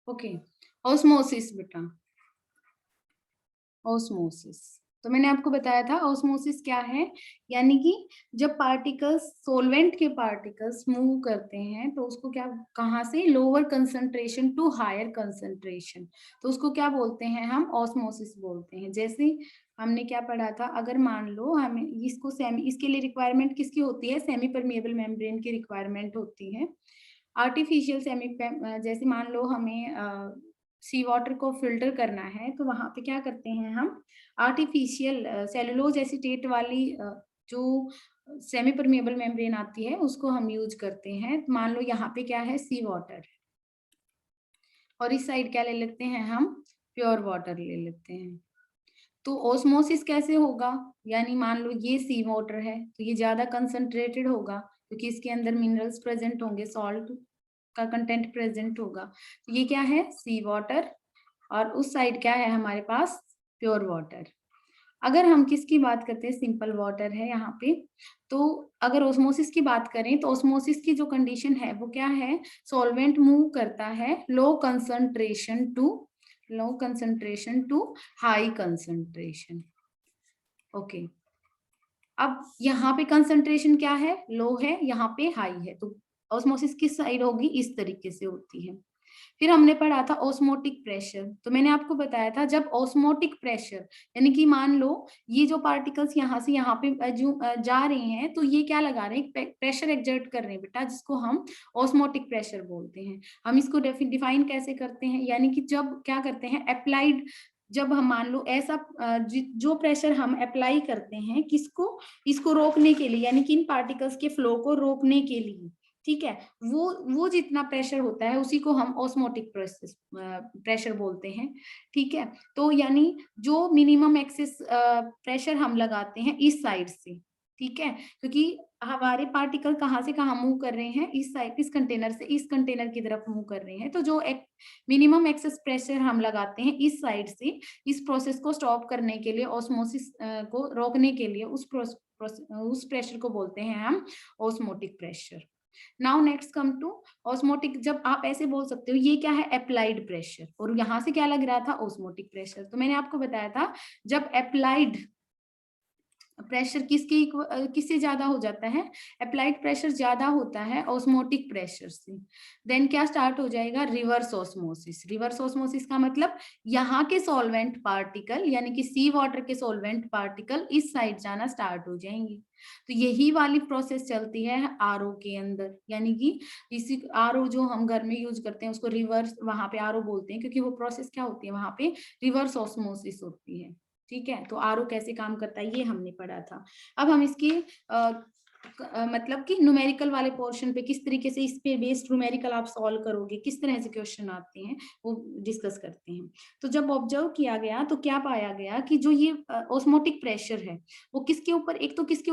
Okay, osmosis बेटा, osmosis. तो मैंने आपको बताया था ऑस्मोसिस क्या है, यानी कि जब पार्टिकल्स, सोलवेंट के पार्टिकल्स मूव करते हैं तो उसको क्या, कहाँ से, lower concentration to higher concentration, तो उसको क्या बोलते हैं हम, ऑस्मोसिस बोलते हैं। जैसे हमने क्या पढ़ा था, अगर मान लो हमें इसको सेमी, इसके लिए रिक्वायरमेंट किसकी होती है, सेमी परमिएबल मेम्ब्रेन की रिक्वायरमेंट होती है। आर्टिफिशियल सेमी, जैसे मान लो हमें सी वाटर को फिल्टर करना है तो वहां पे क्या करते हैं हम, आर्टिफिशियल सेलुलोज एसीटेट वाली जो सेमी परमिएबल मेम्ब्रेन आती है उसको हम यूज करते हैं। मान लो यहाँ पे क्या है, सी वाटर, और इस साइड क्या ले लेते हैं हम, प्योर वाटर ले लेते हैं। तो ऑस्मोसिस कैसे होगा, यानी मान लो ये सी वाटर है तो ये ज्यादा कंसंट्रेटेड होगा क्योंकि इसके अंदर मिनरल्स प्रेजेंट होंगे, सॉल्ट का कंटेंट प्रेजेंट होगा। तो ये क्या है, सी वाटर, और उस साइड क्या है हमारे पास, प्योर वाटर। अगर हम किसकी बात करते हैं, सिंपल वाटर है यहाँ पे। तो अगर ओस्मोसिस की बात करें तो ओस्मोसिस की जो कंडीशन है वो क्या है, सॉल्वेंट मूव करता है low concentration to high concentration. Okay, अब यहाँ पे कंसंट्रेशन क्या है, लो है, यहाँ पे हाई है, तो ऑस्मोसिस किस साइड होगी, इस तरीके से होती है। फिर हमने पढ़ा था ऑस्मोटिक प्रेशर, तो मैंने आपको बताया था जब ऑस्मोटिक प्रेशर, यानी कि मान लो ये जो पार्टिकल्स यहाँ से यहाँ पे जो जा रहे हैं तो ये क्या लगा रहे हैं, प्रेशर एक्सर्ट कर रहे हैं बेटा, जिसको हम ऑस्मोटिक प्रेशर बोलते हैं। हम इसको डिफाइन कैसे करते हैं, यानी कि जब क्या करते हैं, अप्लाइड, जब हम मान लो ऐसा जो प्रेशर हम अप्लाई करते हैं किसको, इसको रोकने के लिए, यानी कि इन पार्टिकल्स के फ्लो को रोकने के लिए, ठीक है, वो जितना प्रेशर होता है उसी को हम ऑस्मोटिक प्रेशर बोलते हैं। ठीक है, तो यानी जो मिनिमम एक्सेस प्रेशर हम लगाते हैं इस साइड से, ठीक है, क्योंकि हमारे पार्टिकल कहाँ से कहाँ मूव कर रहे हैं, इस साइड, इस कंटेनर से इस कंटेनर की तरफ मूव कर रहे हैं, तो जो एक मिनिमम एक्सेस प्रेशर हम लगाते हैं इस साइड से, इस प्रोसेस को स्टॉप करने के लिए, ऑस्मोसिस को रोकने के लिए, उस प्रेशर को बोलते हैं हम osmotic pressure. Now next come to osmotic, जब आप ऐसे बोल सकते हो ये क्या है, अप्लाइड प्रेशर, और यहाँ से क्या लग रहा था, ऑस्मोटिक प्रेशर। तो मैंने आपको बताया था जब अप्लाइड प्रेशर किससे ज्यादा हो जाता है, अप्लाइड प्रेशर ज्यादा होता है ऑस्मोटिक प्रेशर से, देन क्या स्टार्ट हो जाएगा, रिवर्स ऑस्मोसिस। रिवर्स ऑस्मोसिस का मतलब यहाँ के सॉल्वेंट पार्टिकल, यानी कि सी वाटर के सॉल्वेंट पार्टिकल इस साइड जाना स्टार्ट हो जाएंगे। तो यही वाली प्रोसेस चलती है आरओ के अंदर, यानी कि इसी आरओ जो हम घर में यूज करते हैं उसको रिवर्स, वहां पे आरओ बोलते हैं क्योंकि वो प्रोसेस क्या होती है, वहां पे रिवर्स ऑस्मोसिस होती है। ठीक है, तो आरओ कैसे काम करता है ये हमने पढ़ा था। अब हम इसकी मतलब कि न्यूमेरिकल वाले पोर्शन पे किस तरीके से इस पे बेस्ड न्यूमेरिकल आप सॉल्व करोगे, किस तरह से क्वेश्चन आते हैं वो डिस्कस करते हैं। तो जब ऑब्जर्व किया गया तो क्या पाया गया कि जो ये ऑस्मोटिक प्रेशर है वो किसके ऊपर, एक तो किसके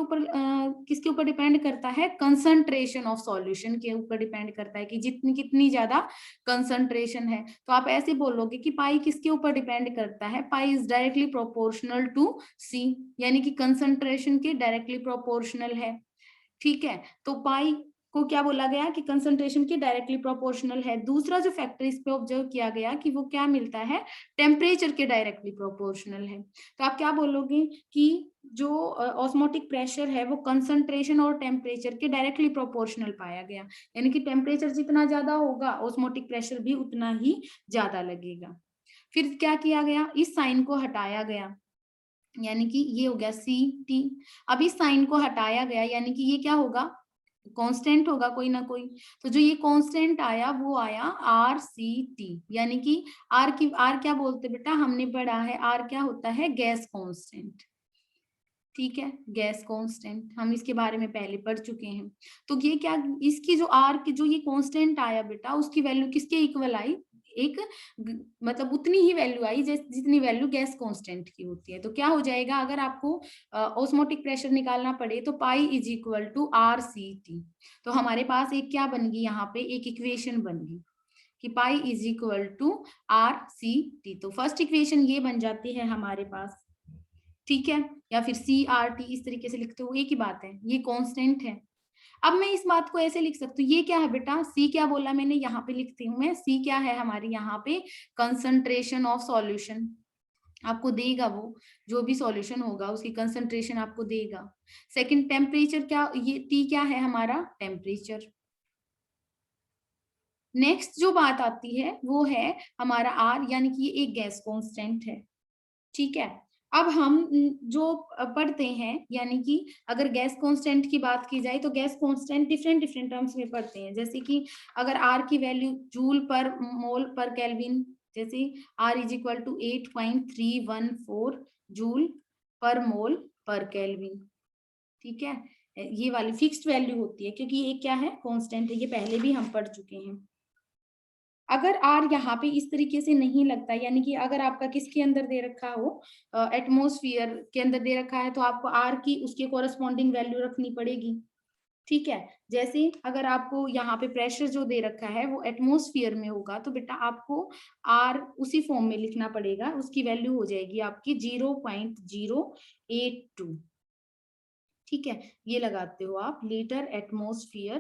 ऊपर डिपेंड करता है, कंसंट्रेशन ऑफ सॉल्यूशन के ऊपर डिपेंड करता है कि जितनी कितनी ज्यादा कंसंट्रेशन है। तो आप ऐसे बोलोगे कि पाई किसके ऊपर डिपेंड करता है, pi is directly proportional to C, यानी कि कंसंट्रेशन के डायरेक्टली प्रोपोर्शनल है। ठीक है, तो पाई को क्या बोला गया कि कंसंट्रेशन के डायरेक्टली प्रोपोर्शनल है। दूसरा जो फैक्टर इस पे ऑब्जर्व किया गया कि वो क्या मिलता है, टेम्परेचर के डायरेक्टली प्रोपोर्शनल है। तो आप क्या बोलोगे कि जो ऑस्मोटिक प्रेशर है वो कंसंट्रेशन और टेम्परेचर के डायरेक्टली प्रोपोर्शनल पाया गया, यानी कि टेम्परेचर जितना ज्यादा होगा ऑस्मोटिक प्रेशर भी उतना ही ज्यादा लगेगा। फिर क्या किया गया, इस साइन को हटाया गया, यानी कि ये हो गया सी टी। अब इस साइन को हटाया गया यानी कि ये क्या होगा, कांस्टेंट होगा कोई ना कोई। तो जो ये कांस्टेंट आया वो आया आर सी टी, यानी कि आर क्या बोलते बेटा, हमने पढ़ा है आर क्या होता है, गैस कांस्टेंट। ठीक है, गैस कांस्टेंट हम इसके बारे में पहले पढ़ चुके हैं। तो ये क्या, इसकी जो आर की जो ये कांस्टेंट आया बेटा उसकी वैल्यू किसके इक्वल आई, एक मतलब उतनी ही वैल्यू आई जितनी वैल्यू गैस कांस्टेंट की होती है। तो क्या हो जाएगा, अगर आपको ऑस्मोटिक प्रेशर निकालना पड़े तो pi is equal to R C T. तो हमारे पास एक क्या बन गई, यहाँ पे एक इक्वेशन बन गई कि pi is equal to R C T. तो फर्स्ट इक्वेशन ये बन जाती है हमारे पास, ठीक है, या फिर सी आर टी इस तरीके से लिखते हो, एक ही बात है, ये कांस्टेंट है। अब मैं इस बात को ऐसे लिख सकती हूँ, ये क्या है बेटा, सी क्या बोला मैंने, यहाँ पे लिखती हूँ मैं, सी क्या है हमारी यहाँ पे, कंसंट्रेशन ऑफ सॉल्यूशन आपको देगा, वो जो भी सॉल्यूशन होगा उसकी कंसंट्रेशन आपको देगा। सेकंड टेम्परेचर क्या, ये टी क्या है हमारा, टेम्परेचर। नेक्स्ट जो बात आती है वो है हमारा आर, यानी कि ये एक गैस कांस्टेंट है, ठीक है। अब हम जो पढ़ते हैं, यानी कि अगर गैस कांस्टेंट की बात की जाए तो gas constant different different terms में पढ़ते हैं, जैसे कि अगर आर की value joule per mole per kelvin, जैसे R is equal to 8.314 joule per mole per kelvin, ठीक है। ये वाली फिक्स्ड वैल्यू होती है क्योंकि ये क्या है, कांस्टेंट है, ये पहले भी हम पढ़ चुके हैं। अगर आर यहाँ पे इस तरीके से नहीं लगता, यानी कि अगर आपका किसके अंदर दे रखा हो, एटमॉस्फेयर के अंदर दे रखा है, तो आपको आर की उसके कोरस्पॉन्डिंग वैल्यू रखनी पड़ेगी, ठीक है। जैसे अगर आपको यहाँ पे प्रेशर जो दे रखा है वो एटमॉस्फेयर में होगा, तो बेटा आपको आर उसी फॉर्म में लिखना पड़ेगा, उसकी वैल्यू हो जाएगी आपकी 0.082, ठीक है। ये लगाते हो आप, लीटर एटमॉस्फेयर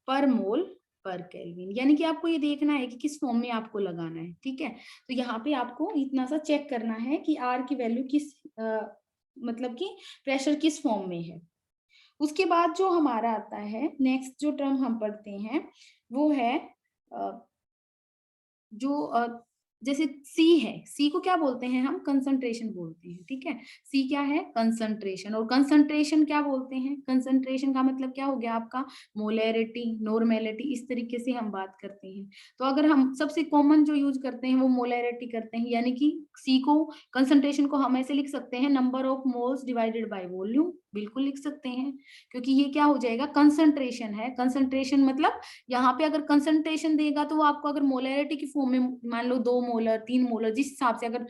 पर मोल पर केल्विन, यानी कि आपको ये देखना है कि किस फॉर्म में आपको लगाना है, ठीक है। तो यहाँ पे आपको इतना सा चेक करना है कि आर की वैल्यू किस मतलब कि प्रेशर किस फॉर्म में है। उसके बाद जो हमारा आता है नेक्स्ट जो टर्म हम पढ़ते हैं वो है जो जैसे सी है, सी को क्या बोलते हैं हम, कंसंट्रेशन बोलते हैं, ठीक है। सी क्या है, कंसंट्रेशन, और कंसंट्रेशन क्या बोलते हैं, कंसंट्रेशन का मतलब क्या हो गया आपका, मोलैरिटी, नॉर्मेलिटी, इस तरीके से हम बात करते हैं। तो अगर हम सबसे कॉमन जो यूज करते हैं वो मोलैरिटी करते हैं, यानी कि सी को, कंसंट्रेशन को हम ऐसे लिख सकते हैं, number of moles divided by volume, बिल्कुल लिख सकते हैं, क्योंकि ये क्या हो जाएगा, कंसंट्रेशन है। कंसंट्रेशन मतलब यहाँ पे अगर कंसंट्रेशन देगा तो वो आपको अगर मोलैरिटी की फॉर्म में, मान लो 2 मोलर 3 मोलर, जिस हिसाब से, अगर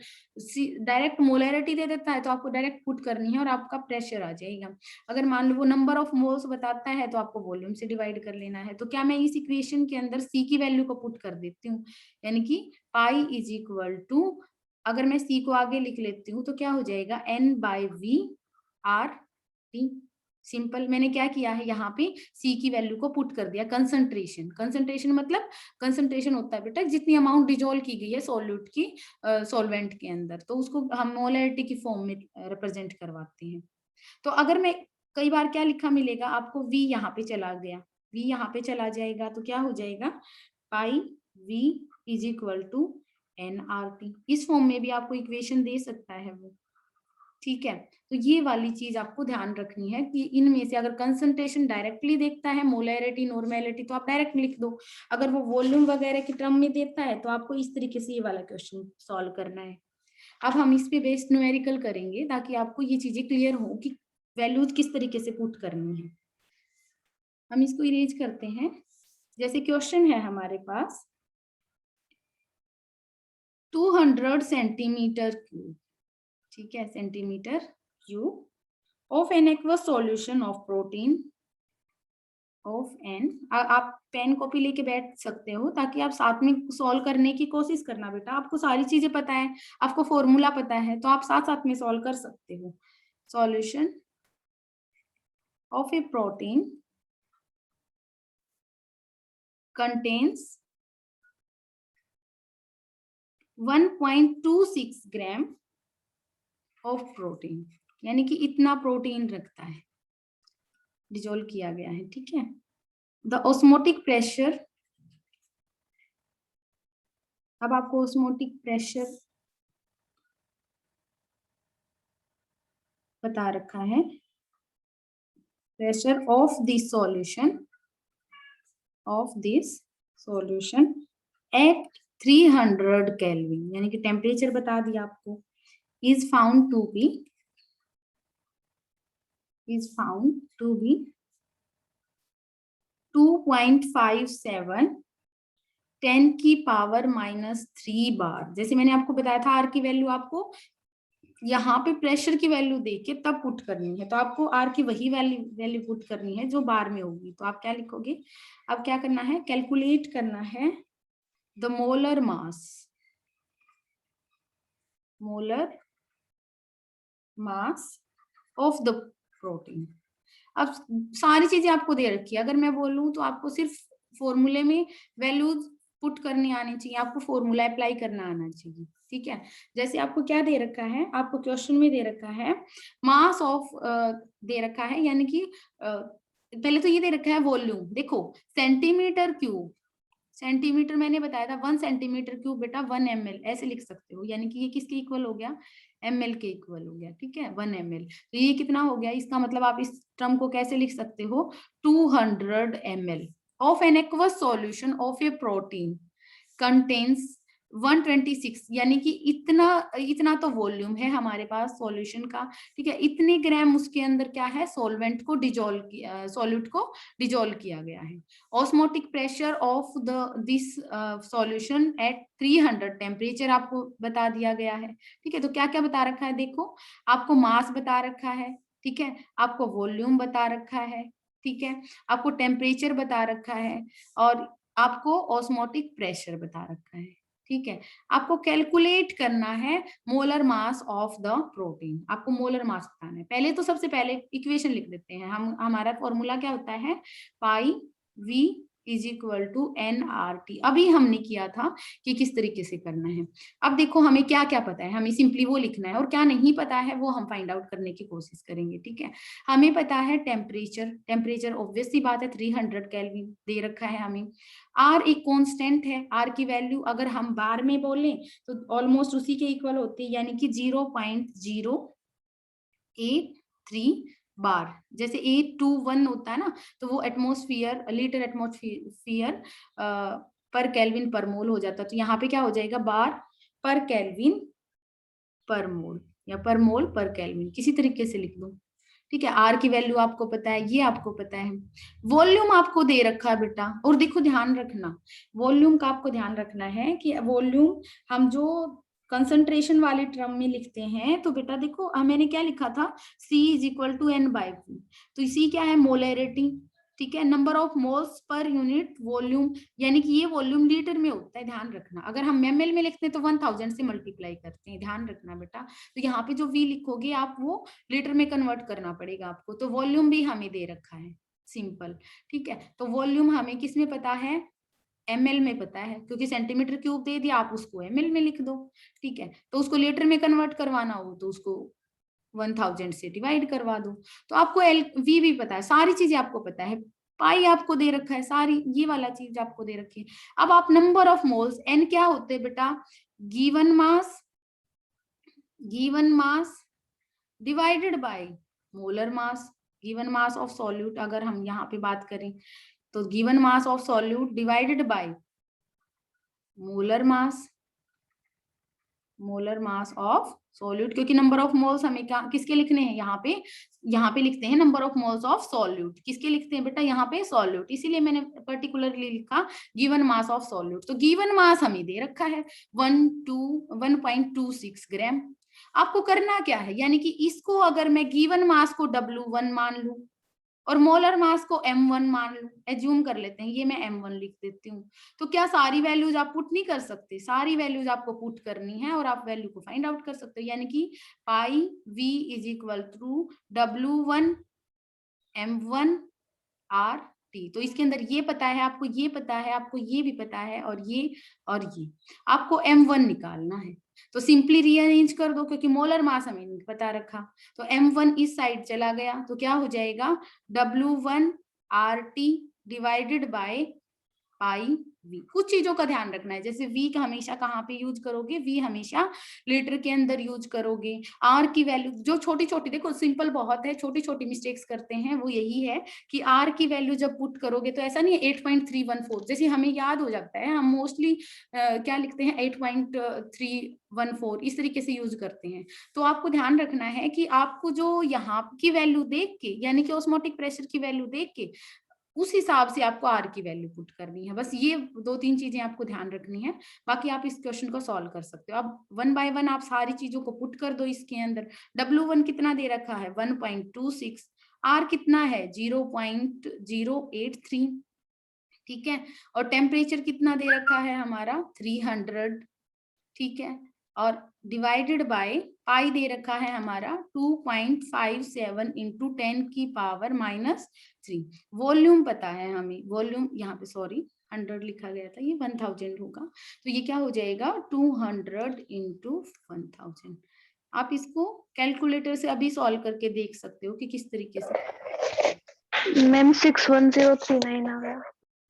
डायरेक्ट मोलैरिटी दे देता है तो आपको डायरेक्ट पुट करनी है और आपका प्रेशर आ जाएगा। अगर मान लो वो नंबर ऑफ मोल्स बताता है तो आपको वॉल्यूम से डिवाइड कर लेना है। तो क्या मैं इस इक्वेशन के अंदर सी की वैल्यू को पुट कर देती हूँ, यानी कि पाई इज इक्वल टू, अगर मैं सी को आगे लिख लेती हूँ तो क्या हो जाएगा, N by V R T. Simple, मैंने क्या किया है यहाँ पे सी की वैल्यू को पुट कर दिया। कंसंट्रेशन, कंसंट्रेशन मतलब कंसंट्रेशन होता है बेटा जितनी अमाउंट डिजोल्व की गई है सॉल्यूट की सॉल्वेंट के अंदर, तो उसको हम मोलैरिटी की फॉर्म में रिप्रेजेंट करवाते हैं। तो अगर मैं, कई बार क्या लिखा मिलेगा आपको, वी यहाँ पे चला गया, वी यहाँ पे चला जाएगा तो क्या हो जाएगा, pi V is equal to N R T, इस फॉर्म में भी आपको इक्वेशन दे सकता है वो, ठीक है। तो ये वाली चीज आपको ध्यान रखनी है कि इनमें से अगर कंसंट्रेशन डायरेक्टली देखता है, मोलैरिटी, नॉर्मेलिटी, तो आप डायरेक्ट लिख दो। अगर वो वॉल्यूम वगैरह के टर्म में देता है तो आपको इस तरीके से ये वाला क्वेश्चन सॉल्व करना है। अब हम इस पे बेस्ड न्यूमेरिकल करेंगे ताकि आपको ये चीजें क्लियर हो कि वैल्यूज किस तरीके से पुट करनी है। हम इसको इरेज करते हैं। जैसे क्वेश्चन है हमारे पास 200 सेंटीमीटर क्यूब, ठीक है, centimetre cube of an aqueous solution of protein of N. आप पेन कॉपी लेके बैठ सकते हो ताकि आप साथ में सॉल्व करने की कोशिश करना बेटा, आपको सारी चीजें पता है, आपको फॉर्मूला पता है, तो आप साथ साथ में सॉल्व कर सकते हो। Solution of A protein contains 1.26 gram of protein, यानी कि इतना प्रोटीन रखता है, डिजोल्व किया गया है, ठीक है। द ऑस्मोटिक प्रेशर, अब आपको ऑस्मोटिक प्रेशर बता रखा है, pressure of this solution at 300 kelvin, यानी कि टेम्परेचर बता दिया आपको, इज फाउंड टू बी 2.57 10 की पावर -3 बार। जैसे मैंने आपको बताया था, आर की वैल्यू आपको यहाँ पे प्रेशर की वैल्यू देके तब पुट करनी है, तो आपको आर की वही वैल्यू पुट करनी है जो बार में होगी। तो आप क्या लिखोगे, अब क्या करना है, कैलकुलेट करना है the molar mass of the protein. अब सारी चीजें आपको दे रखी है, अगर मैं बोलूं तो आपको सिर्फ फॉर्मूले में वैल्यूज पुट करनी आनी चाहिए, आपको फॉर्मूला अप्लाई करना आना चाहिए, ठीक है। जैसे आपको क्या दे रखा है, आपको क्वेश्चन में दे रखा है मास ऑफ दे रखा है, यानी कि पहले तो ये दे रखा है वॉल्यूम, देखो सेंटीमीटर क्यूब, सेंटीमीटर मैंने बताया था 1 सेंटीमीटर क्यूब बेटा 1 ml ऐसे लिख सकते हो, यानी कि ये किसके इक्वल हो गया, ml के इक्वल हो गया, ठीक है 1 ml। तो ये कितना हो गया, इसका मतलब आप इस टर्म को कैसे लिख सकते हो, 200 ml of an aqueous solution of a protein contains 126, यानी कि इतना तो वॉल्यूम है हमारे पास सॉल्यूशन का, ठीक है। इतने ग्राम उसके अंदर क्या है, सॉल्वेंट को डिजोल्व किया, सॉल्यूट को डिजोल्व किया गया है। Osmotic pressure of this solution at 300 temperature आपको बता दिया गया है, ठीक है। तो क्या क्या बता रखा है, देखो आपको मास बता रखा है, ठीक है, आपको वॉल्यूम बता रखा है, ठीक है, आपको टेम्परेचर बता रखा है, और आपको ऑस्मोटिक प्रेशर बता रखा है, ठीक है। आपको कैलकुलेट करना है molar mass of the protein, आपको मोलर मास बताना है। पहले तो सबसे पहले इक्वेशन लिख देते हैं हम, हमारा फॉर्मूला क्या होता है, pi V is equal to NRT। अभी हमने किया था कि किस तरीके से करना है। अब देखो हमें क्या क्या पता है, हमें सिंपली वो लिखना है, और क्या नहीं पता है वो हम फाइंड आउट करने की कोशिश करेंगे, ठीक है। हमें पता है टेम्परेचर, टेम्परेचर ऑब्वियस सी बात है 300 केल्विन दे रखा है हमें। आर एक कांस्टेंट है, आर की वैल्यू अगर हम बार में बोलें तो ऑलमोस्ट उसी के इक्वल होती है, यानी कि 0.083 बार। जैसे 821 होता है ना, तो वो एटमोस्फियर, लीटर एटमोस्फियर पर केल्विन पर मोल हो जाता है। तो यहाँ पे क्या हो जाएगा, बार पर केल्विन पर मोल, या पर मोल पर केल्विन, किसी तरीके से लिख दो, ठीक है। आर की वैल्यू आपको पता है, ये आपको पता है। वॉल्यूम आपको दे रखा है बेटा, और देखो ध्यान रखना, वॉल्यूम का आपको ध्यान रखना है कि वॉल्यूम हम जो कंसंट्रेशन वाले टर्म में लिखते हैं, तो बेटा देखो मैंने क्या लिखा था, C is equal to N/Q। तो C क्या है, मोलैरिटी, ठीक है, number of moles per unit volume, यानी कि ये वॉल्यूम लीटर में होता है, ध्यान रखना। अगर हम ml में लिखते हैं तो 1000 से मल्टीप्लाई करते हैं, ध्यान रखना बेटा। तो यहाँ पे जो V लिखोगे आप वो लीटर में कन्वर्ट करना पड़ेगा आपको। तो वॉल्यूम भी हमें दे रखा है, सिंपल, ठीक है। तो वॉल्यूम हमें किस में पता है, ml में पता है, क्योंकि सेंटीमीटर क्यूब दे दिया, आप उसको ml में लिख दो, ठीक है। तो उसको लीटर में कन्वर्ट करवाना हो तो उसको 1000 से डिवाइड करवा दो। तो आपको V भी पता है, सारी चीजें आपको पता है, पाई आपको दे रखा है, सारी ये वाला चीज आपको दे रखी है। अब आप नंबर ऑफ मोल्स, n क्या होते हैं बेटा, given mass divided by molar mass, given mass of solute अगर हम यहाँ पे बात करें तो given mass of solute divided by molar mass of solute, क्योंकि नंबर ऑफ मोल्स हमें क्या किसके लिखने हैं, यहाँ पे लिखते हैं number of moles of solute, किसके लिखते हैं बेटा, यहाँ पे सॉल्यूट, इसीलिए मैंने पर्टिकुलरली लिखा गिवन मास ऑफ सॉल्यूट। तो गिवन मास हमें दे रखा है 1.26 ग्राम। आपको करना क्या है, यानी कि इसको अगर मैं गिवन मास को W1 मान लूं और मोलर मास को M1 मान लूं, एज्यूम कर लेते हैं, ये मैं M1 लिख देती हूँ, तो क्या सारी वैल्यूज आप पुट नहीं कर सकते, सारी वैल्यूज आपको पुट करनी है और आप वैल्यू को फाइंड आउट कर सकते हो, यानी कि pi V is equal to W1 M1 RT। तो इसके अंदर ये पता है आपको, ये पता है आपको, ये भी पता है, और ये आपको M1 निकालना है। तो सिंपली रीअरेंज कर दो, क्योंकि मोलर मास हमें नहीं पता रखा, तो M1 इस साइड चला गया, तो क्या हो जाएगा W1 RT divided by pi V। कुछ चीजों का ध्यान रखना है, जैसे V का हमेशा कहाँ पे यूज करोगे, V हमेशा लीटर के अंदर यूज करोगे। R की वैल्यू जो छोटी छोटी, देखो सिंपल बहुत है, छोटी छोटी मिस्टेक्स करते हैं, वो यही है कि R की वैल्यू जब पुट करोगे तो ऐसा नहीं है 8.314, जैसे हमें याद हो जाता है, हम मोस्टली क्या लिखते हैं 8.314, इस तरीके से यूज करते हैं। तो आपको ध्यान रखना है कि आपको जो यहाँ की वैल्यू देख के, यानी कि ऑस्मोटिक प्रेशर की वैल्यू देख के उस हिसाब से आपको आर की वैल्यू पुट करनी है। बस ये 2-3 चीजें आपको ध्यान रखनी है, बाकी आप इस क्वेश्चन को सॉल्व कर सकते हो। अब 1 बाय 1 आप सारी चीजों को पुट कर दो इसके अंदर। W1 कितना दे रखा है 1.26, आर कितना है 0.083, ठीक है, और टेम्परेचर कितना दे रखा है हमारा 300, ठीक है, और डिवाइडेड बाय पाई दे रखा है हमारा 2.57 इंटू 10 की पावर -3। वॉल्यूम पता है हमें, वॉल्यूम यहाँ पे सॉरी 100 लिखा गया था, ये 1000 होगा, तो ये क्या हो जाएगा 200 इंटू 1000। आप इसको कैलकुलेटर से अभी सॉल्व करके देख सकते हो कि किस तरीके से। मैम 61039 आ गया।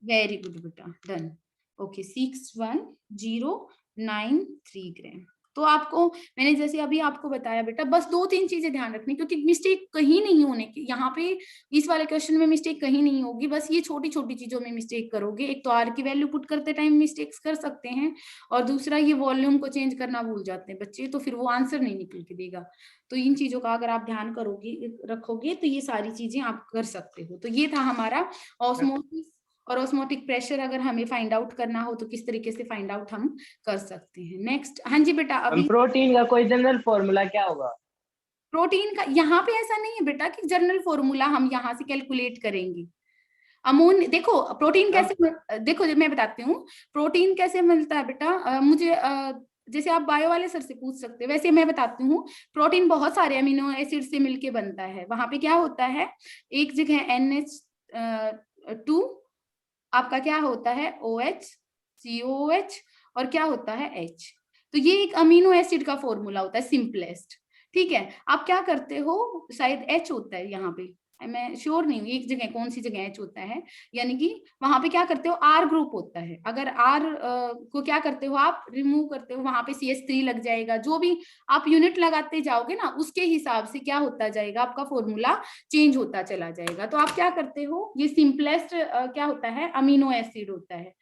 वेरी गुड बेटा, डन। ओके 61093 ग्राम। तो आपको मैंने जैसे अभी आपको बताया बेटा, बस 2-3 चीजें ध्यान रखनी, क्योंकि मिस्टेक कहीं नहीं होने की, यहाँ पे इस वाले क्वेश्चन में मिस्टेक कहीं नहीं होगी, बस ये छोटी छोटी चीजों में मिस्टेक करोगे। एक तो आर की वैल्यू पुट करते टाइम मिस्टेक्स कर सकते हैं, और दूसरा ये वॉल्यूम को चेंज करना भूल जाते हैं बच्चे, तो फिर वो आंसर नहीं निकल के देगा। तो इन चीजों का अगर आप ध्यान करोगे रखोगे तो ये सारी चीजें आप कर सकते हो। तो ये था हमारा ऑस्मोसिस और ऑस्मोटिक प्रेशर, अगर हमें फाइंड आउट करना हो तो किस तरीके से फाइंड आउट हम कर सकते हैं। नेक्स्ट, हाँ जी बेटा। अभी प्रोटीन का कोई जनरल फॉर्मूला क्या होगा? प्रोटीन का यहाँ पे ऐसा नहीं है बेटा कि जनरल फॉर्मूला हम यहाँ से कैलकुलेट करेंगे। अमोन देखो प्रोटीन कैसे, देखो मैं बताती हूँ प्रोटीन कैसे मिलता है बेटा। मुझे जैसे आप बायो वाले सर से पूछ सकते हैं, वैसे मैं बताती हूँ। प्रोटीन बहुत सारे अमीनो एसिड से मिलके बनता है। वहां पे क्या होता है, एक जगह NH2 आपका क्या होता है OH COOH, और क्या होता है H। तो ये एक अमीनो एसिड का फॉर्मूला होता है सिंपलेस्ट। ठीक है, आप क्या करते हो, शायद H होता है यहाँ पे, मैं श्योर नहीं हूँ एक जगह कौन सी जगह H होता है, यानी कि वहां पे क्या करते हो R ग्रुप होता है। अगर R को क्या करते हो आप रिमूव करते हो, वहां पे CH3 लग जाएगा। जो भी आप यूनिट लगाते जाओगे ना, उसके हिसाब से क्या होता जाएगा, आपका फॉर्मूला चेंज होता चला जाएगा। तो आप क्या करते हो, ये सिंपलेस्ट क्या होता है अमीनो एसिड होता है।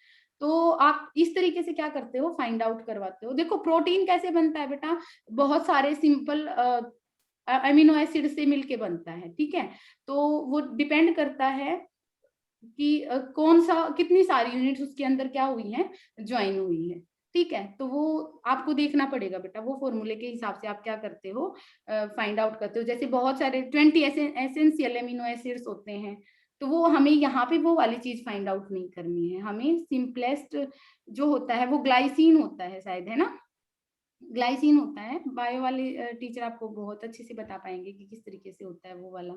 तो आप इस तरीके से क्या करते हो, फाइंड आउट करवाते हो। देखो प्रोटीन कैसे बनता है बेटा, बहुत सारे सिंपल अमीनो एसिड से मिलके बनता है। ठीक है, तो वो डिपेंड करता है कि कौन सा कितनी सारी यूनिट्स उसके अंदर क्या हुई हैं, ज्वाइन हुई है। ठीक है, तो वो आपको देखना पड़ेगा बेटा, वो फॉर्मूले के हिसाब से आप क्या करते हो, फाइंड आउट करते हो। जैसे बहुत सारे 20 एसेंशियल एमिनो एसिड्स होते हैं, तो वो हमें यहाँ पे वो वाली चीज फाइंड आउट नहीं करनी है। हमें सिंपलेस्ट जो होता है वो ग्लाइसिन होता है शायद, है ना, ग्लाइसिन होता है। बायो वाले टीचर आपको बहुत अच्छे से बता पाएंगे कि किस तरीके से होता है वो वाला।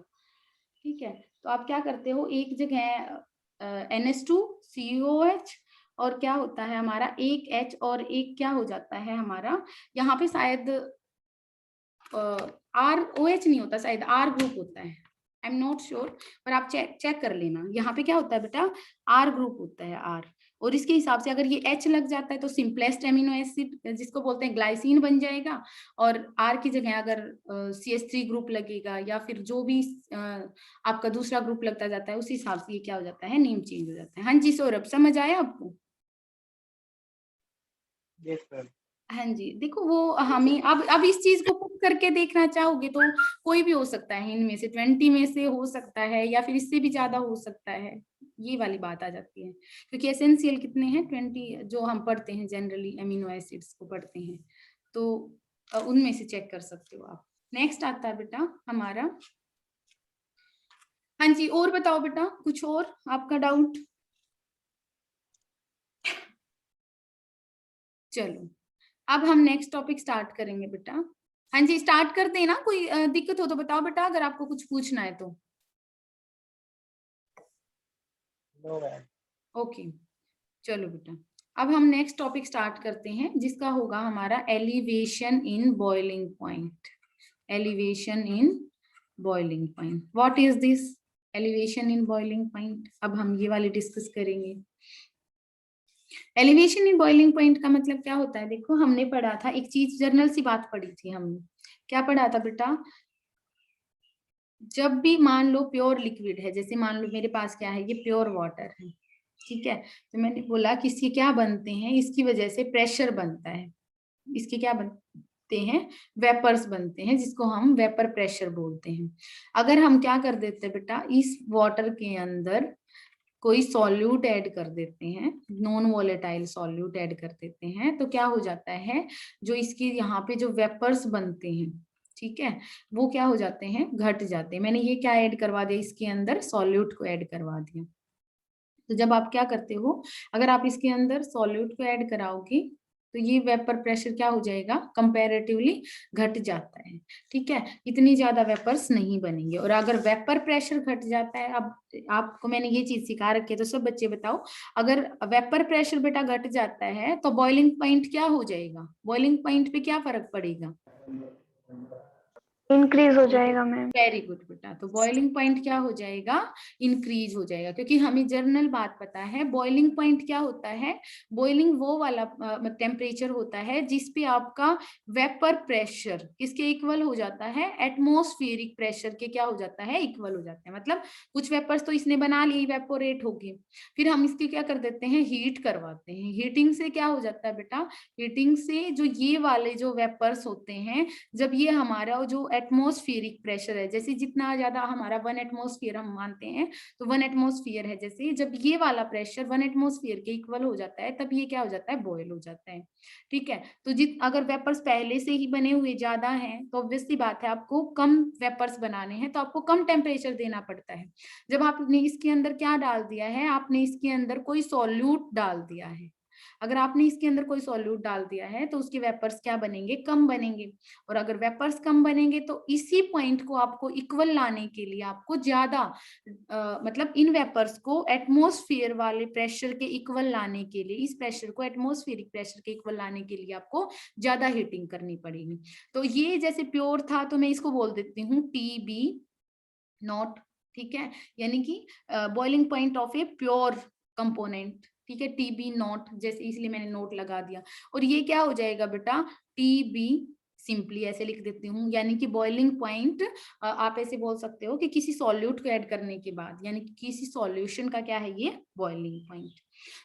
ठीक है, तो आप क्या करते हो, एक जगह NH2 COH, और क्या होता है हमारा एक H, और एक क्या हो जाता है हमारा यहाँ पे शायद ROH नहीं होता, शायद R ग्रुप होता है, आई एम नॉट श्योर, पर आप चेक कर लेना। यहाँ पे क्या होता है बेटा, R ग्रुप होता है R, और इसके हिसाब से अगर ये H लग जाता है तो सिंपलेस्ट एमिनो एसिड जिसको बोलते हैं ग्लाइसिन बन जाएगा, और R की जगह अगर CH3 ग्रुप लगेगा या फिर जो भी आपका दूसरा ग्रुप लगता जाता है, उस हिसाब से ये क्या हो जाता है, नेम चेंज हो जाता है। हाँ जी सौरभ, समझ आया आपको? Yes sir. हाँ जी, देखो वो हमें अब इस चीज को पुट करके देखना चाहोगे तो कोई भी हो सकता है, इनमें से 20 में से हो सकता है, या फिर इससे भी ज्यादा हो सकता है। ये वाली बात आ जाती है, क्योंकि एसेंशियल कितने हैं 20 जो हम पढ़ते हैं जनरली अमीनो एसिड्स को पढ़ते हैं, तो उनमें से चेक कर सकते हो आप। नेक्स्ट आता है बेटा हमारा, हाँ जी और बताओ बेटा कुछ और आपका डाउट। चलो अब हम नेक्स्ट टॉपिक स्टार्ट करेंगे बेटा। हाँ जी स्टार्ट करते हैं ना, कोई दिक्कत हो तो बताओ बेटा, अगर आपको कुछ पूछना है तो। ओके चलो बेटा, अब हम नेक्स्ट टॉपिक स्टार्ट करते हैं, जिसका होगा हमारा elevation in boiling point. Elevation in boiling point, what is this elevation in boiling point, अब हम ये वाले डिस्कस करेंगे। एलिवेशन इन बॉइलिंग पॉइंट का मतलब क्या होता है, देखो हमने पढ़ा था एक चीज, जर्नल सी बात पढ़ी थी हमने, क्या पढ़ा था बेटा, जब भी मान लो प्योर लिक्विड है, जैसे मान लो मेरे पास क्या है, ये प्योर वाटर है, ठीक है, तो मैंने बोला कि इसके क्या बनते हैं, इसकी वजह से प्रेशर बनता है, इसके क्या बनते हैं, वेपर्स बनते हैं, जिसको हम वेपर प्रेशर बोलते हैं। अगर हम क्या कर देते हैं बेटा, इस वाटर के अंदर कोई सॉल्यूट ऐड कर देते हैं, नॉन वोलेटाइल सॉल्यूट ऐड कर देते हैं, तो क्या हो जाता है, जो इसकी यहाँ पे जो वेपर्स बनते हैं, ठीक है, वो क्या हो जाते हैं, घट जाते हैं। मैंने ये क्या ऐड करवा दिया, इसके अंदर सॉल्यूट को ऐड करवा दिया। तो जब आप क्या करते हो, अगर आप इसके अंदर सॉल्यूट को ऐड कराओगे तो ये वेपर प्रेशर क्या हो जाएगा, कंपैरेटिवली घट जाता है। ठीक है, इतनी ज्यादा वेपर्स नहीं बनेंगे। और अगर वेपर प्रेशर घट जाता है, अब आपको मैंने ये चीज सिखा रखी है, तो सब बच्चे बताओ, अगर वेपर प्रेशर बेटा घट जाता है तो बॉइलिंग पॉइंट क्या हो जाएगा, बॉइलिंग पॉइंट पे क्या फर्क पड़ेगा, इंक्रीज हो जाएगा मैम। वेरी गुड बेटा। तो बॉइलिंग पॉइंट क्या हो जाएगा, इंक्रीज हो जाएगा, क्योंकि हमें जनरल बात पता है बॉइलिंग पॉइंट क्या होता है, बॉइलिंग वो वाला टेम्परेचर होता है जिसपे आपका वेपर प्रेशर किसके इक्वल हो जाता है, एटमॉस्फेरिक प्रेशर के क्या हो जाता है, इक्वल हो जाता है। मतलब कुछ वेपर्स तो इसने बना ली, इवेपोरेट हो गए, फिर हम इसकी क्या कर देते हैं, हीट करवाते हैं। हीटिंग से क्या हो जाता है बेटा, हीटिंग से जो ये वाले जो वेपर्स होते हैं, जब ये हमारा जो एटमॉस्फेरिक प्रेशर है, जैसे जितना ज्यादा हमारा 1 एटमॉस्फेयर हम मानते हैं, तो 1 एटमॉस्फेयर है, जैसे जब ये वाला प्रेशर 1 एटमॉस्फेयर के इक्वल हो जाता है, तब ये क्या हो जाता है, बॉयल हो जाता है। ठीक है, तो अगर वेपर्स पहले से ही बने हुए ज्यादा हैं, तो ऑब्वियसली बात है आपको कम वेपर्स बनाने हैं, तो आपको कम टेम्परेचर देना पड़ता है। जब आपने इसके अंदर क्या डाल दिया है, आपने इसके अंदर कोई सॉल्यूट डाल दिया है, अगर आपने इसके अंदर कोई सॉल्यूट डाल दिया है तो उसके वेपर्स क्या बनेंगे, कम बनेंगे। और अगर वेपर्स कम बनेंगे तो इसी पॉइंट को आपको इक्वल लाने के लिए आपको ज्यादा मतलब इन वेपर्स को एटमॉस्फेयर वाले प्रेशर के इक्वल लाने के लिए, इस प्रेशर को एटमॉस्फेरिक प्रेशर के इक्वल लाने के लिए आपको ज्यादा हीटिंग करनी पड़ेगी। तो ये जैसे प्योर था तो मैं इसको बोल देती हूँ TB नॉट। ठीक है, यानी कि boiling point of a pure component. ठीक है, TB नॉट, जैसे इसलिए मैंने नोट लगा दिया। और ये क्या हो जाएगा बेटा, TB सिंपली ऐसे लिख देती हूँ, यानी कि बॉइलिंग पॉइंट आप ऐसे बोल सकते हो कि किसी सॉल्यूट को ऐड करने के बाद, यानी कि किसी सॉल्यूशन का क्या है ये बॉइलिंग पॉइंट।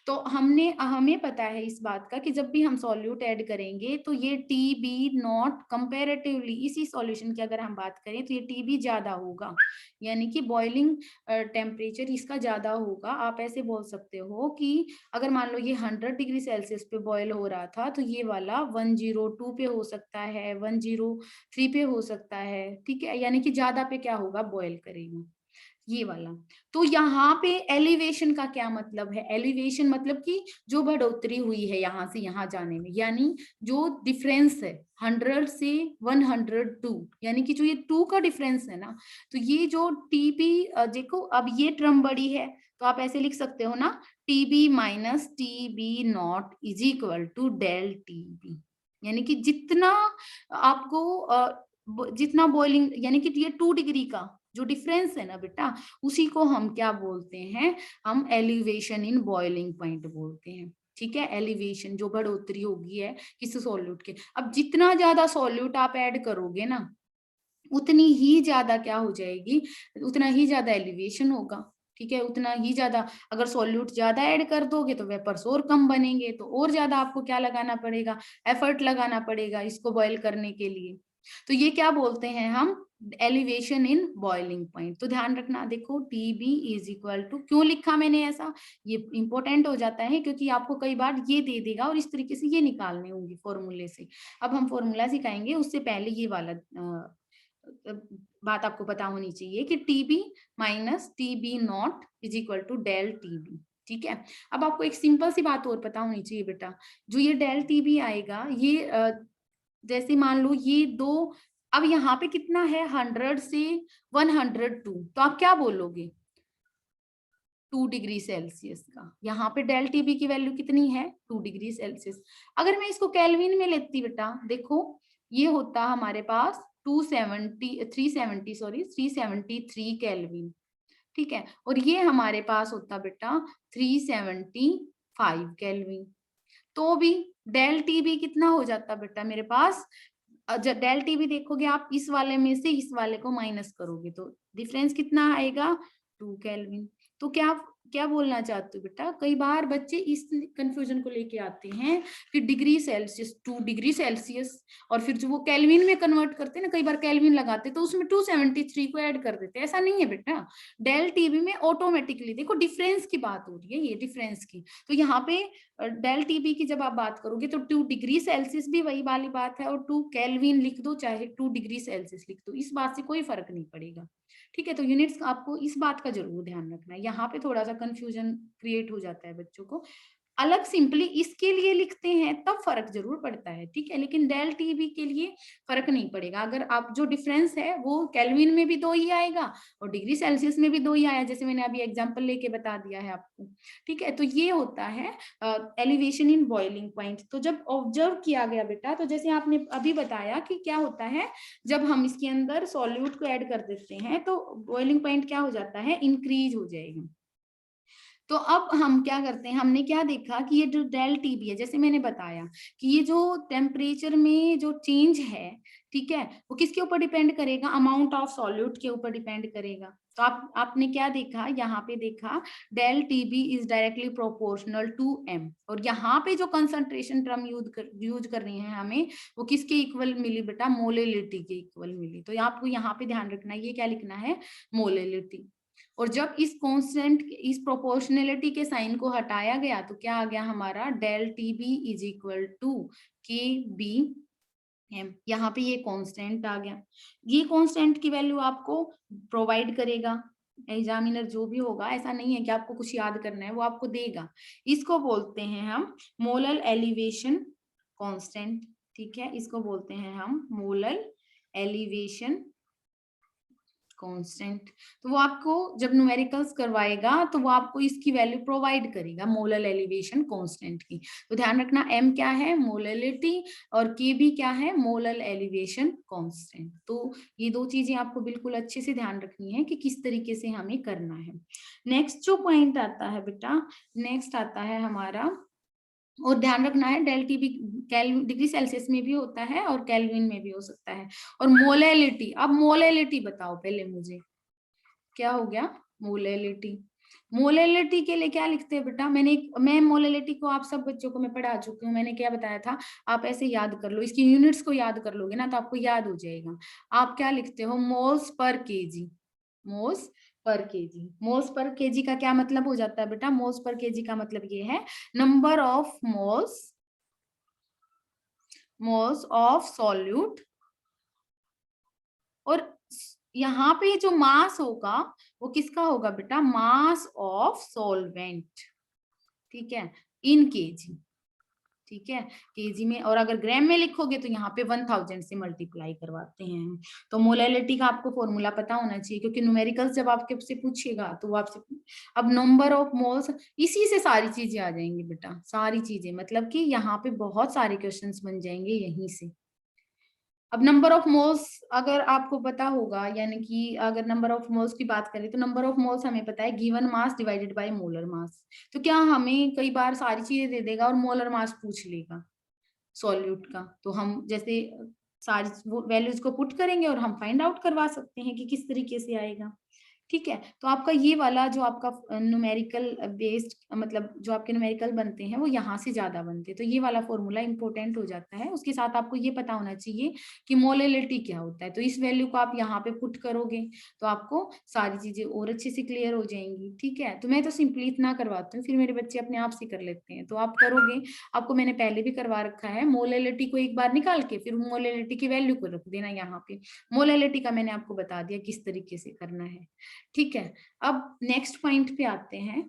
तो हमें पता है इस बात का कि जब भी हम सॉल्यूट ऐड करेंगे तो ये TB नॉट कंपैरेटिवली, इसी सॉल्यूशन की अगर हम बात करें तो ये TB ज्यादा होगा, यानी कि बॉइलिंग टेम्परेचर इसका ज्यादा होगा। आप ऐसे बोल सकते हो कि अगर मान लो ये 100 डिग्री सेल्सियस पे बॉयल हो रहा था, तो ये वाला 102 पे हो सकता है, 103 पे हो सकता है। ठीक है, यानी कि ज्यादा पे क्या होगा, बॉयल करेगा ये वाला। तो यहाँ पे एलिवेशन का क्या मतलब है, एलिवेशन मतलब कि जो बढ़ोतरी हुई है यहाँ से यहाँ जाने में, यानी जो डिफरेंस है 100 से 102, यानी कि जो ये 2 का डिफरेंस है ना, तो ये जो TB, देखो अब ये टर्म बड़ी है, तो आप ऐसे लिख सकते हो ना, TB minus TB naught is equal to del TB, यानी कि जितना आपको जितना बॉइलिंग, यानी कि ये 2 डिग्री का जो डिफरेंस है ना बेटा, उसी को हम क्या बोलते हैं, हम एलिवेशन इन बॉइलिंग पॉइंट बोलते हैं। ठीक है, एलिवेशन जो बढ़ोतरी होगी है किसी सॉल्यूट के। अब जितना ज्यादा सॉल्यूट आप ऐड करोगे ना, उतनी ही ज्यादा क्या हो जाएगी, उतना ही ज्यादा एलिवेशन होगा। ठीक है, उतना ही ज्यादा, अगर सॉल्यूट ज्यादा ऐड कर दोगे तो वेपर्स और कम बनेंगे, तो और ज्यादा आपको क्या लगाना पड़ेगा, एफर्ट लगाना पड़ेगा इसको बॉयल करने के लिए। तो ये क्या बोलते हैं हम, एलिवेशन इन बॉइलिंग पॉइंट। तो ध्यान रखना, देखो TB इज इक्वल टू, क्यों लिखा मैंने ऐसा, ये इंपॉर्टेंट हो जाता है क्योंकि आपको कई बार ये दे देगा और इस तरीके से ये निकालने होंगे फॉर्मूले से। अब हम फॉर्मूला सिखाएंगे, उससे पहले ये वाला बात आपको पता होनी चाहिए कि TB minus TB naught is equal to del TB। ठीक है, अब आपको एक सिंपल सी बात और पता होनी चाहिए बेटा, जो ये डेल TB आएगा, ये जैसे मान लो ये दो, अब यहाँ पे कितना है 100 से 102, तो आप क्या बोलोगे, 2 डिग्री सेल्सियस का, यहाँ पे डेल TB की वैल्यू कितनी है, 2 डिग्री सेल्सियस। अगर मैं इसको केल्विन में लेती बेटा, देखो ये होता हमारे पास 373 केल्विन। ठीक है, और ये हमारे पास होता बेटा 375 केल्विन। तो भी डेल TB कितना हो जाता बेटा मेरे पास, डेल TB देखोगे आप, इस वाले में से इस वाले को माइनस करोगे तो डिफरेंस कितना आएगा, 2 केल्विन। तो क्या क्या बोलना चाहते हो बेटा, कई बार बच्चे इस कंफ्यूजन को लेके आते हैं कि डिग्री सेल्सियस, 2 डिग्री सेल्सियस, और फिर जो वो केल्विन में कन्वर्ट करते हैं ना, कई बार केल्विन लगाते तो उसमें 273 को ऐड कर देते हैं। ऐसा नहीं है बेटा, डेल TB में ऑटोमेटिकली, देखो डिफरेंस की बात हो रही है, ये डिफरेंस की। तो यहाँ पे डेल TB की जब आप बात करोगे तो 2 डिग्री सेल्सियस भी वही वाली बात है, और 2 केल्विन लिख दो चाहे 2 डिग्री सेल्सियस लिख दो, इस बात से कोई फर्क नहीं पड़ेगा। ठीक है, तो यूनिट्स आपको इस बात का जरूर ध्यान रखना है, यहाँ पे थोड़ा सा कंफ्यूजन क्रिएट हो जाता है बच्चों को। अलग सिंपली इसके लिए लिखते हैं तब फर्क जरूर पड़ता है, ठीक है, लेकिन डेल टीबी के लिए फर्क नहीं पड़ेगा। अगर आप जो डिफरेंस है वो केल्विन में भी 2 ही आएगा और डिग्री सेल्सियस में भी 2 ही आया, जैसे मैंने अभी एग्जांपल लेके बता दिया है आपको, ठीक है। तो ये होता है एलिवेशन इन बॉइलिंग पॉइंट। तो जब ऑब्जर्व किया गया बेटा, तो जैसे आपने अभी बताया कि क्या होता है जब हम इसके अंदर सॉल्यूट को ऐड कर देते हैं तो बॉइलिंग पॉइंट क्या हो जाता है, इंक्रीज हो जाएगा। तो अब हम क्या करते हैं, हमने क्या देखा कि ये जो डेल टीबी है, जैसे मैंने बताया कि ये जो टेम्परेचर में जो चेंज है, ठीक है, वो किसके ऊपर डिपेंड करेगा, अमाउंट ऑफ सॉल्यूट के ऊपर डिपेंड करेगा। तो आपने क्या देखा, यहाँ पे देखा del TB is directly proportional to M, और यहाँ पे जो कंसंट्रेशन टर्म यूज कर रही है हमें, वो किसके इक्वल मिली बेटा, मोलेलिटी के इक्वल मिली। तो आपको यहाँ पे ध्यान रखना है, ये क्या लिखना है, मोलेलिटी। और जब इस कांस्टेंट, इस प्रोपोर्शनलिटी के साइन को हटाया गया तो क्या आ गया हमारा, del T B is equal to K B M. यहाँ पे ये कांस्टेंट आ गया। ये कांस्टेंट की वैल्यू आपको प्रोवाइड करेगा एग्जामिनर, जो भी होगा। ऐसा नहीं है कि आपको कुछ याद करना है, वो आपको देगा। इसको बोलते हैं हम मोलर एलिवेशन कांस्टेंट, ठीक है, इसको बोलते हैं हम मोलर एलिवेशन कांस्टेंट। तो वो आपको जब न्यूमेरिकल्स करवाएगा तो वो आपको इसकी वैल्यू प्रोवाइड करेगा, मोलर एलिवेशन कांस्टेंट की। तो ध्यान रखना, एम क्या है, मोलरिटी, और के बी क्या है, मोलर एलिवेशन कांस्टेंट। तो ये 2 चीजें आपको बिल्कुल अच्छे से ध्यान रखनी है कि किस तरीके से हमें करना है। नेक्स्ट जो पॉइंट आता है बेटा, नेक्स्ट आता है हमारा, और ध्यान रखना है del T B degree Celsius में भी होता है और केल्विन में भी हो सकता है। और मोलेलिटी, अब मोलेलिटी बताओ पहले मुझे, क्या हो गया, मोलेलिटी। मोलेलिटी के लिए क्या लिखते हैं बेटा, मैं मोलेलिटी को आप सब बच्चों को मैं पढ़ा चुकी हूँ। मैंने क्या बताया था, आप ऐसे याद कर लो, इसकी यूनिट्स को याद कर लोगे ना तो आपको याद हो जाएगा। आप क्या लिखते हो, moles per KG, moles per KG. Moles per KG का क्या मतलब हो जाता है बेटा, मोल्स पर केजी का मतलब ये है number of moles of solute, और यहाँ पे जो मास होगा वो किसका होगा बेटा, मास ऑफ सॉल्वेंट, ठीक है, इन केजी, ठीक है, केजी में। और अगर ग्राम में लिखोगे तो यहाँ पे 1000 से मल्टीप्लाई करवाते हैं। तो मोलैलिटी का आपको फॉर्मूला पता होना चाहिए, क्योंकि न्यूमेरिकल्स जब आपके से पूछेगा तो वो आपसे, अब नंबर ऑफ मोल्स, इसी से सारी चीजें आ जाएंगी बेटा, सारी चीजें, मतलब कि यहाँ पे बहुत सारे क्वेश्चंस बन जाएंगे यहीं से। अब नंबर ऑफ मोल्स अगर आपको पता होगा, यानी कि अगर नंबर ऑफ मोल्स की बात करें तो नंबर ऑफ मोल्स हमें पता है given mass divided by molar mass. तो क्या हमें कई बार सारी चीजें दे देगा और मोलर मास पूछ लेगा सॉल्यूट का, तो हम जैसे सारी वैल्यूज को पुट करेंगे और हम फाइंड आउट करवा सकते हैं कि किस तरीके से आएगा, ठीक है। तो आपका ये वाला जो आपका न्यूमेरिकल बेस्ड, मतलब जो आपके न्यूमेरिकल बनते हैं वो यहाँ से ज्यादा बनते हैं, तो ये वाला फॉर्मूला इंपॉर्टेंट हो जाता है। उसके साथ आपको ये पता होना चाहिए कि मोलेलिटी क्या होता है। तो इस वैल्यू को आप यहाँ पे पुट करोगे तो आपको सारी चीजें और अच्छे से क्लियर हो जाएंगी, ठीक है। तो मैं तो सिंपली इतना करवाती हूँ, फिर मेरे बच्चे अपने आप से कर लेते हैं। तो आप करोगे, आपको मैंने पहले भी करवा रखा है, मोलेलिटी को एक बार निकाल के फिर मोलेलिटी की वैल्यू को रख देना यहाँ पे। मोलेलिटी का मैंने आपको बता दिया किस तरीके से करना है, ठीक है। अब नेक्स्ट पॉइंट पे आते हैं।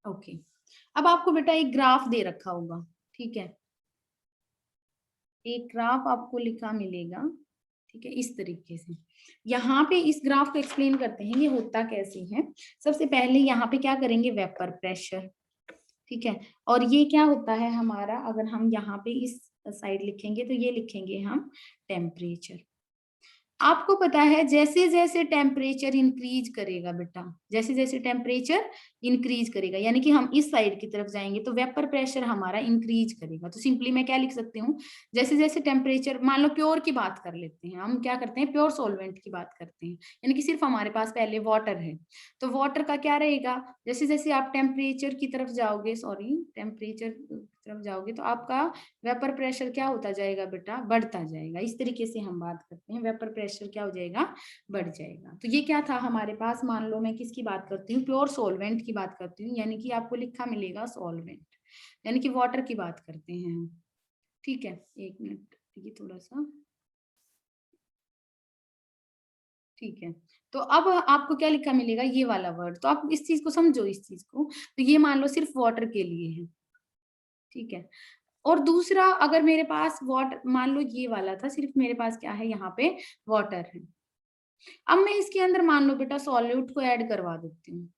ओके, अब आपको बेटा एक ग्राफ दे रखा होगा, ठीक है, एक ग्राफ आपको लिखा मिलेगा, ठीक है, इस तरीके से। यहाँ पे इस ग्राफ को एक्सप्लेन करते हैं ये होता कैसे है। सबसे पहले यहाँ पे क्या करेंगे, वेपर प्रेशर, ठीक है, और ये क्या होता है हमारा, अगर हम यहाँ पे इस साइड लिखेंगे तो ये लिखेंगे हम टेम्परेचर। आपको पता है जैसे जैसे टेम्परेचर इंक्रीज करेगा बेटा, जैसे जैसे टेम्परेचर इंक्रीज करेगा, यानी कि हम इस साइड की तरफ जाएंगे तो वेपर प्रेशर हमारा इंक्रीज करेगा। तो सिंपली मैं क्या लिख सकती हूँ, जैसे जैसे टेम्परेचर, मान लो प्योर की बात कर लेते हैं, हम क्या करते हैं प्योर सॉल्वेंट की बात करते हैं, यानी कि सिर्फ हमारे पास पहले वाटर है। तो वाटर का क्या रहेगा, जैसे जैसे आप टेम्परेचर की तरफ जाओगे, सॉरी टेम्परेचर की तरफ जाओगे तो आपका वेपर प्रेशर क्या होता जाएगा बेटा, बढ़ता जाएगा। इस तरीके से हम बात करते हैं, वेपर प्रेशर क्या हो जाएगा, बढ़ जाएगा। तो ये क्या था हमारे पास, मान लो मैं किसकी बात करती हूँ, प्योर सॉल्वेंट की बात करती हूँ, यानी कि आपको लिखा मिलेगा सॉल्वेंट, यानी कि वाटर की बात करते हैं हम, ठीक है। एक मिनट, ये थोड़ा सा, ठीक है। तो अब आपको क्या लिखा मिलेगा, ये वाला वर्ड। तो आप इस चीज को समझो, इस चीज को, तो ये मान लो सिर्फ वाटर के लिए है, ठीक है। और दूसरा, अगर मेरे पास वाटर, मान लो ये वाला था, सिर्फ मेरे पास क्या है, यहाँ पे वाटर है। अब मैं इसके अंदर मान लो बेटा सॉल्यूट को ऐड करवा देती हूँ।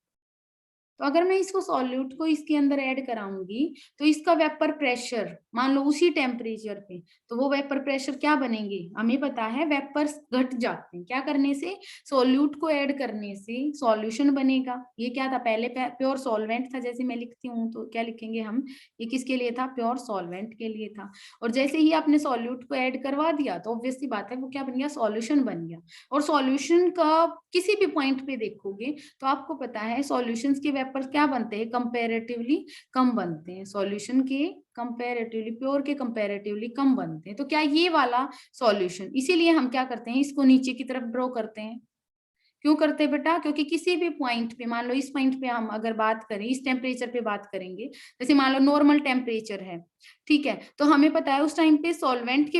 तो अगर मैं इसको सॉल्यूट को इसके अंदर ऐड कराऊंगी तो इसका वेपर प्रेशर मान लो उसी टेम्परेचर पे, तो वो वेपर प्रेशर क्या बनेंगे, हमें पता है वेपर्स घट जाते हैं क्या करने से, सॉल्यूट को ऐड करने से सॉल्यूशन बनेगा। ये क्या था, पहले प्योर सॉल्वेंट था, जैसे मैं लिखती हूँ तो क्या लिखेंगे हम, ये किसके लिए था, प्योर सॉल्वेंट के लिए था। और जैसे ही आपने सॉल्यूट को ऐड करवा दिया तो ऑब्वियसली बात है वो क्या बन गया, सॉल्यूशन बन गया। और सॉल्यूशन का किसी भी पॉइंट पे देखोगे तो आपको पता है सॉल्यूशंस के वेपर्स क्या बनते हैं, कंपैरेटिवली कम बनते हैं। सॉल्यूशन के कंपैरेटिवली, प्योर के कंपैरेटिवली कम बनते हैं। तो क्या ये वाला सॉल्यूशन, इसीलिए हम क्या करते हैं, इसको नीचे की तरफ ड्रॉ करते हैं। क्यों करते हैं बेटा, क्योंकि किसी भी पॉइंट पे, मान लो इस पॉइंट पे हम अगर बात करें, इस टेम्परेचर पे बात करेंगे, जैसे मान लो नॉर्मल टेम्परेचर है, ठीक है, तो हमें पता है उस टाइम पे सॉल्वेंट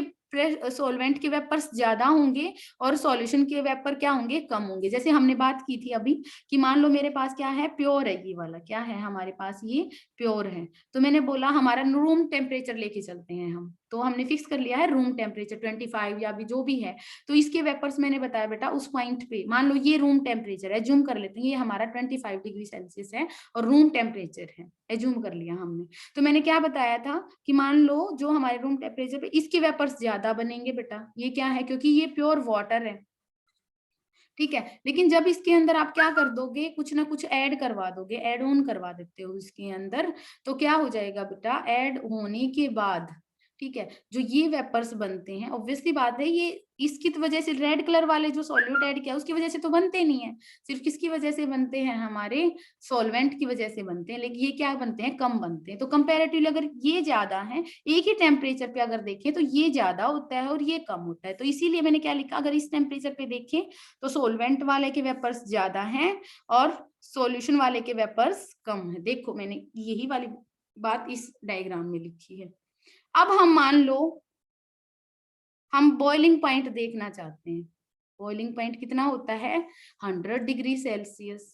के वेपर्स ज्यादा होंगे और सॉल्यूशन के वेपर क्या होंगे, कम होंगे। जैसे हमने बात की थी अभी कि मान लो मेरे पास क्या है, प्योर है, ये वाला क्या है हमारे पास, ये प्योर है। तो मैंने बोला हमारा रूम टेम्परेचर लेके चलते हैं हम, तो हमने फिक्स कर लिया है रूम टेम्परेचर 25 या भी जो भी है। तो इसके वेपर्स मैंने बताया बेटा उस पॉइंट पे, मान लो ये रूम टेम्परेचर है, एज्यूम कर लेते हैं ये हमारा 25 डिग्री सेल्सियस है और रूम टेम्परेचर है, एज्यूम कर लिया हमने। तो मैंने क्या बताया था कि मान लो जो हमारे रूम टेम्परेचर पे इसके वेपर्स ज्यादा बनेंगे बेटा, ये क्या है, क्योंकि ये प्योर वाटर है, ठीक है। लेकिन जब इसके अंदर आप क्या कर दोगे, कुछ ना कुछ ऐड करवा दोगे, ऐड ऑन करवा देते हो इसके अंदर, तो क्या हो जाएगा बेटा, ऐड होने के बाद, ठीक है, जो ये वेपर्स बनते हैं, ऑब्वियसली बात है ये इसकी वजह से, रेड कलर वाले जो सॉल्यूट ऐड किया उसकी वजह से तो बनते नहीं है, सिर्फ किसकी वजह से बनते हैं, हमारे सॉल्वेंट की वजह से बनते हैं। लेकिन ये क्या बनते हैं, कम बनते हैं। तो कंपैरेटिवली अगर ये ज्यादा है, एक ही टेम्परेचर पे अगर देखें तो ये ज्यादा होता है और ये कम होता है। तो इसीलिए मैंने क्या लिखा, अगर इस टेम्परेचर पे देखें तो सॉल्वेंट वाले के वेपर्स ज्यादा हैं और सॉल्यूशन वाले के वेपर्स कम है। देखो मैंने यही वाली बात इस डायग्राम में लिखी है। अब हम मान लो हम बॉइलिंग पॉइंट देखना चाहते हैं, बॉइलिंग पॉइंट कितना होता है, 100 डिग्री सेल्सियस,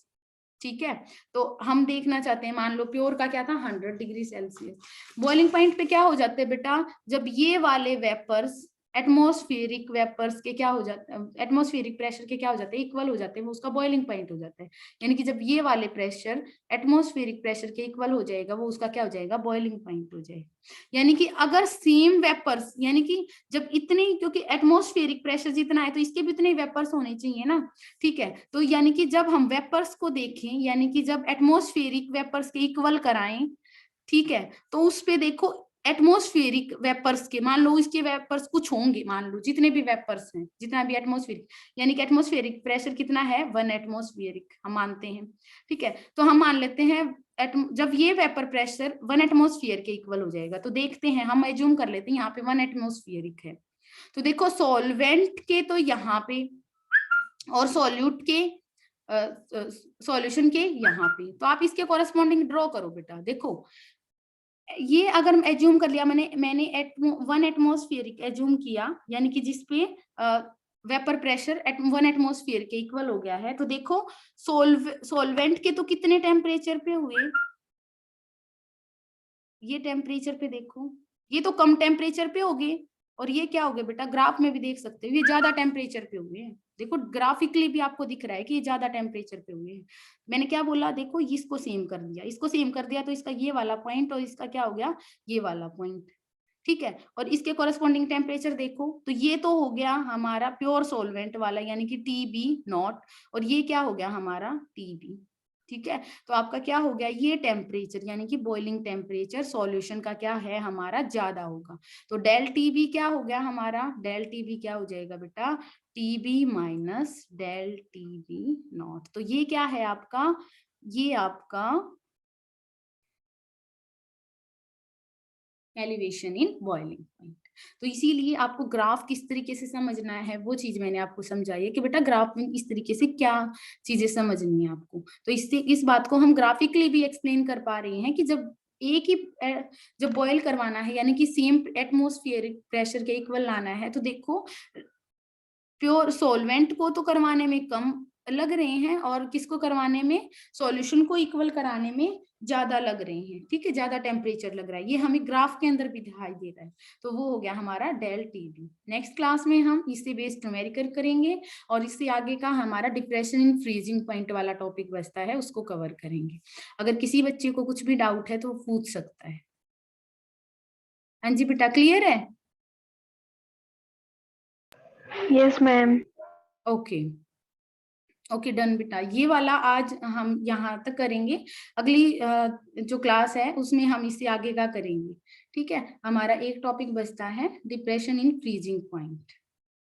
ठीक है। तो हम देखना चाहते हैं, मान लो प्योर का क्या था, 100 डिग्री सेल्सियस। बॉइलिंग पॉइंट पे क्या हो जाते हैं बेटा, जब ये वाले वेपर्स एटमॉस्फेरिक वेपर्स के क्या हो जाते हैं, एटमॉस्फेरिक प्रेशर के क्या हो जाते हैं, इक्वल हो जाते हैं, वो उसका बॉइलिंग पॉइंट हो जाता है। यानी कि जब ये वाले प्रेशर एटमॉस्फेरिक प्रेशर के इक्वल हो जाएगा, वो उसका क्या हो जाएगा, बॉइलिंग पॉइंट हो जाएगा। यानी कि अगर सेम वेपर्स, यानी कि जब इतने, क्योंकि एटमॉस्फेरिक प्रेशर जितना है तो इसके भी उतने वेपर्स होने चाहिए ना, ठीक है। तो यानी कि जब हम वेपर्स को देखें, यानी कि जब एटमॉस्फेरिक वेपर्स के इक्वल कराएं, ठीक है, तो उस पे देखो एटमॉस्फेरिक वेपर्स के, मान लो इसके वेपर्स कुछ होंगे, मान लो जितने भी वेपर्स हैं, जितना भी एटमॉस्फेरिक, यानी कि एटमॉस्फेरिक प्रेशर कितना है, 1 एटमॉस्फेरिक हम मानते हैं, ठीक है। तो हम मान लेते हैं जब ये वेपर प्रेशर 1 एटमॉस्फेयर के इक्वल हो जाएगा, तो देखते हैं, हम एज्यूम कर लेते हैं यहाँ पे 1 एटमॉस्फेरिक है। तो देखो सॉल्वेंट के तो यहाँ पे और सॉल्यूट के सॉल्यूशन के यहाँ पे, तो आप इसके कॉरेस्पॉन्डिंग ड्रॉ करो बेटा। देखो ये अगर एज्यूम कर लिया मैंने 1 एटमॉस्फेरिक एज्यूम किया, यानी कि जिसपे वेपर प्रेशर 1 एटमॉस्फेयर के इक्वल हो गया है। तो देखो सॉल्वेंट के तो कितने टेम्परेचर पे हुए, ये टेम्परेचर पे देखो, ये तो कम टेम्परेचर पे हो गए, और ये क्या हो गया बेटा, ग्राफ में भी देख सकते हो ये ज्यादा टेम्परेचर पे हुए हैं। देखो ग्राफिकली भी आपको दिख रहा है कि ये ज्यादा टेम्परेचर पे हुए हैं। मैंने क्या बोला, देखो इसको सेम कर दिया, इसको सेम कर दिया, तो इसका ये वाला पॉइंट और इसका क्या हो गया, ये वाला पॉइंट, ठीक है। और इसके कॉरेस्पॉन्डिंग टेम्परेचर देखो, तो ये तो हो गया हमारा प्योर सॉल्वेंट वाला, यानी कि TB0, और ये क्या हो गया हमारा TB, ठीक है। तो आपका क्या हो गया, ये टेम्परेचर यानी कि बॉइलिंग टेम्परेचर सॉल्यूशन का क्या है, हमारा ज्यादा होगा। तो डेल TB क्या हो गया हमारा, डेल TB क्या हो जाएगा बेटा, TB माइनस डेल TB0। तो ये क्या है आपका, ये आपका एलिवेशन इन बॉइलिंग पॉइंट। तो इसीलिए आपको ग्राफ किस तरीके से समझना है वो चीज मैंने आपको समझाई है कि बेटा ग्राफ में इस तरीके से क्या चीजें समझनी है आपको। तो इससे इस बात को हम ग्राफिकली भी एक्सप्लेन कर पा रहे हैं कि जब एक ही जब बॉयल करवाना है, यानी कि सेम एटमॉस्फेरिक प्रेशर के इक्वल लाना है, तो देखो प्योर सॉल्वेंट को तो करवाने में कम लग रहे हैं और किसको करवाने में, सॉल्यूशन को इक्वल कराने में ज्यादा लग रहे हैं, ठीक है, ज्यादा टेम्परेचर लग रहा है, ये हमें ग्राफ के अंदर भी दिखाई दे रहा है, तो वो हो गया हमारा del T D. Next class में हम इससे बेस्ड न्यूमेरिकल करेंगे और इससे आगे का हमारा डिप्रेशन इन फ्रीजिंग पॉइंट वाला टॉपिक बचता है, उसको कवर करेंगे। अगर किसी बच्चे को कुछ भी डाउट है तो वो पूछ सकता है। हाँ जी बेटा, क्लियर है? Yes ma'am. Okay okay done बेटा, ये वाला आज हम यहाँ तक करेंगे, अगली जो क्लास है उसमें हम इससे आगे का करेंगे, ठीक है। हमारा एक टॉपिक बचता है डिप्रेशन इन फ्रीजिंग पॉइंट।